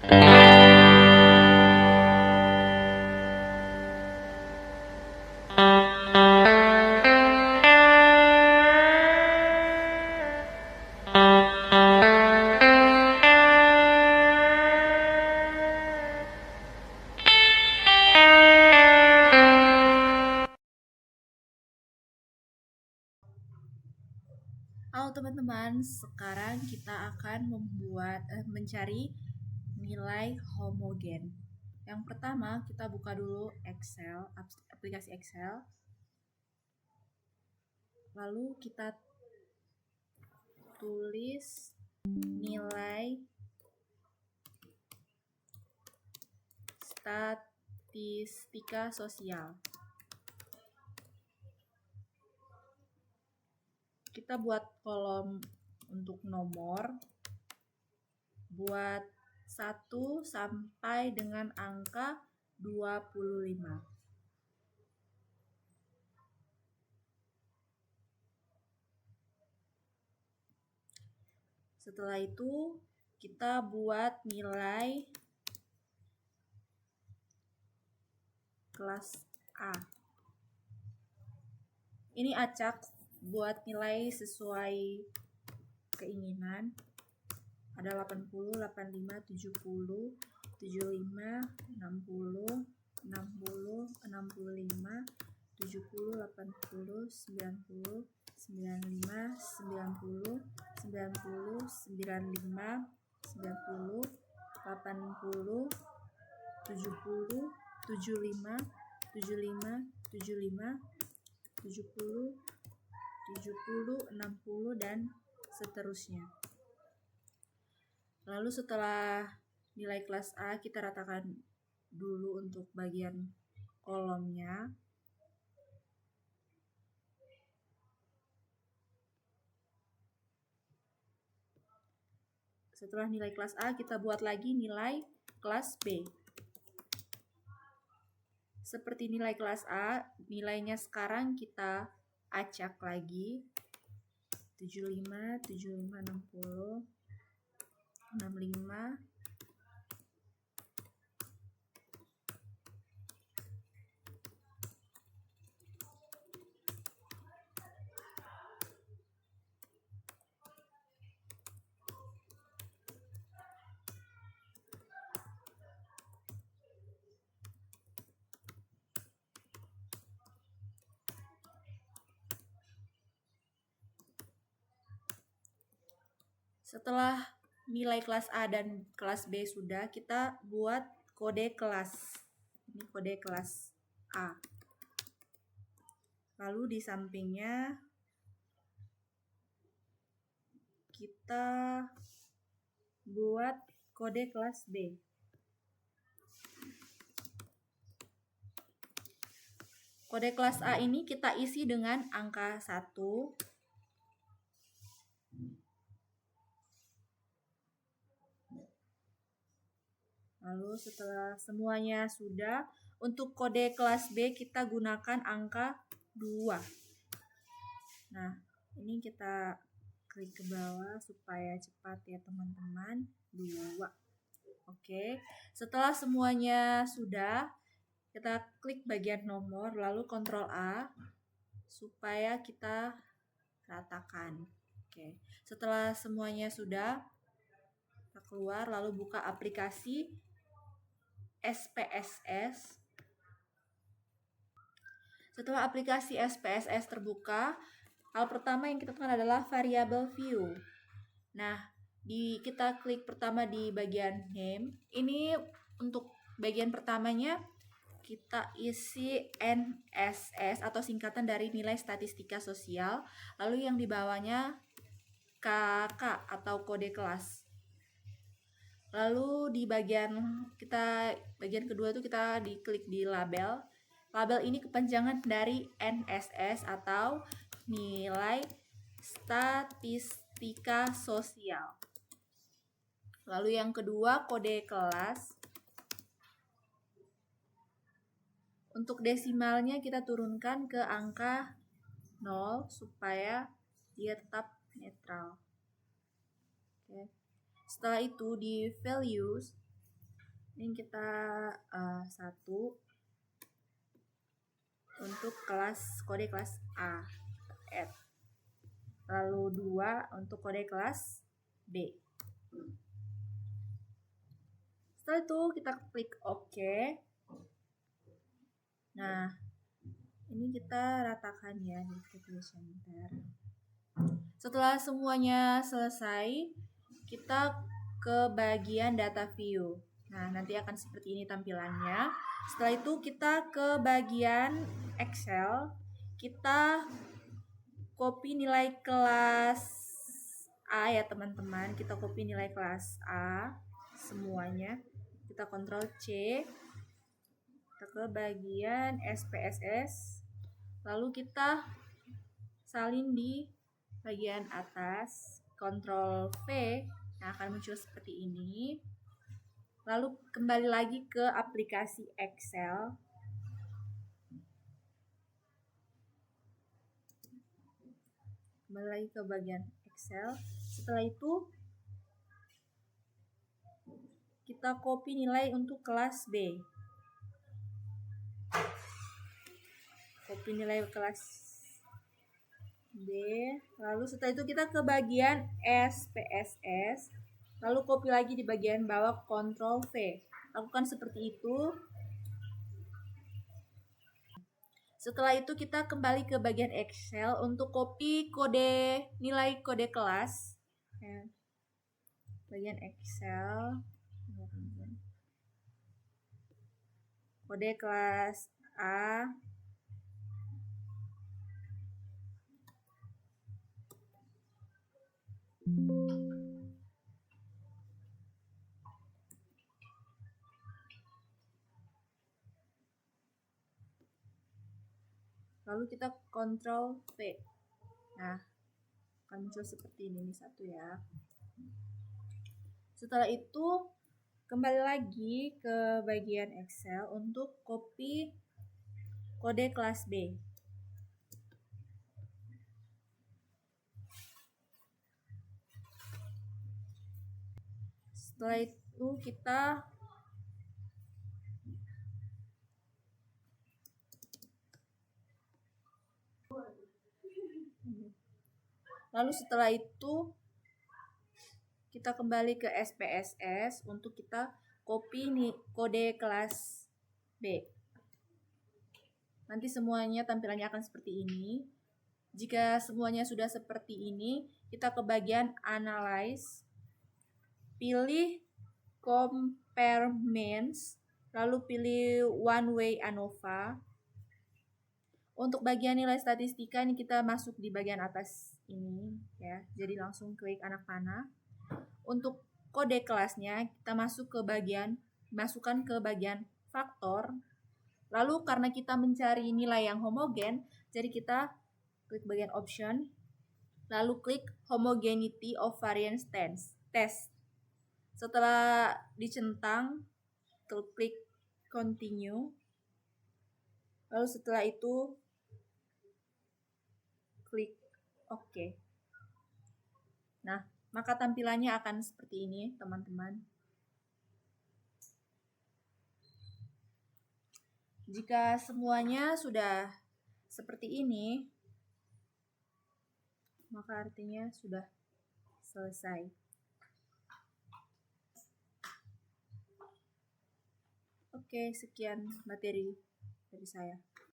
Halo teman-teman, sekarang kita akan mencari nilai homogen. Yang pertama, kita buka dulu Excel, aplikasi Excel. Lalu kita tulis nilai statistika sosial. Kita buat kolom untuk nomor, buat 1 sampai dengan angka 25. Setelah itu kita buat nilai kelas A. Ini acak buat nilai sesuai keinginan. Ada 80, 85, 70, 75, 60, 60, 65, 70, 80, 90, 95, 90, 90, 95, 90, 80, 70, 75, 75, 75, 70, 60, dan seterusnya. Lalu setelah nilai kelas A, kita ratakan dulu untuk bagian kolomnya. Setelah nilai kelas A, kita buat lagi nilai kelas B. Seperti nilai kelas A, nilainya sekarang kita acak lagi. 75, 75, 60, 65, Setelah nilai kelas A dan kelas B sudah, kita buat kode kelas. Ini kode kelas A. Lalu di sampingnya kita buat kode kelas B. Kode kelas A ini kita isi dengan angka 1. Lalu setelah semuanya sudah, untuk kode kelas B kita gunakan angka 2. Nah, ini kita klik ke bawah supaya cepat ya teman-teman. 2. Oke, setelah semuanya sudah, kita klik bagian nomor, lalu Ctrl A supaya kita ratakan. Oke, setelah semuanya sudah, kita keluar lalu buka aplikasi SPSS. Setelah aplikasi SPSS terbuka, hal pertama yang kita tekan adalah variable view. Nah, kita klik pertama di bagian name. Ini untuk bagian pertamanya kita isi NSS atau singkatan dari nilai statistika sosial. Lalu yang di bawahnya KK atau kode kelas. Lalu di bagian kedua itu kita diklik di label. Label ini kepanjangan dari NSS atau nilai statistika sosial. Lalu yang kedua kode kelas. Untuk desimalnya kita turunkan ke angka 0 supaya dia tetap netral. Oke. Setelah itu di values Ini kita satu untuk kode kelas A, add. Lalu 2 untuk kode kelas B. Setelah itu kita klik OK. Nah, ini kita ratakan ya di center. Setelah semuanya selesai, kita ke bagian data view. Nah, nanti akan seperti ini tampilannya. Setelah itu kita ke bagian Excel. Kita copy nilai kelas A ya teman-teman. Kita copy nilai kelas A semuanya. Kita Ctrl C. Kita ke bagian SPSS. Lalu kita salin di bagian atas. Ctrl V. Nah, akan muncul seperti ini. Lalu kembali lagi ke aplikasi Excel. Kembali lagi ke bagian Excel. Setelah itu kita copy nilai untuk kelas B. Copy nilai kelas B. Lalu setelah itu kita ke bagian SPSS. Lalu copy lagi di bagian bawah, Ctrl V. Lakukan seperti itu. Setelah itu kita kembali ke bagian Excel untuk copy nilai kode kelas. Bagian Excel. Kode kelas A. Lalu kita Ctrl V. Nah, akan muncul seperti ini satu ya. Setelah itu kembali lagi ke bagian Excel untuk copy kode kelas B. Setelah itu kita kembali ke SPSS untuk kita copy kode kelas B. Nanti semuanya tampilannya akan seperti ini. Jika semuanya sudah seperti ini, kita ke bagian Analyze, pilih Compare Means, lalu pilih One Way ANOVA. Untuk bagian nilai statistika ini kita masuk di bagian atas ini ya. Jadi langsung klik anak panah. Untuk kode kelasnya kita masukkan ke bagian faktor. Lalu karena kita mencari nilai yang homogen, jadi kita klik bagian option, lalu klik homogeneity of variance test. Setelah dicentang, klik continue. Lalu setelah itu klik OK. Nah, maka tampilannya akan seperti ini, teman-teman. Jika semuanya sudah seperti ini, maka artinya sudah selesai. Oke, sekian materi dari saya.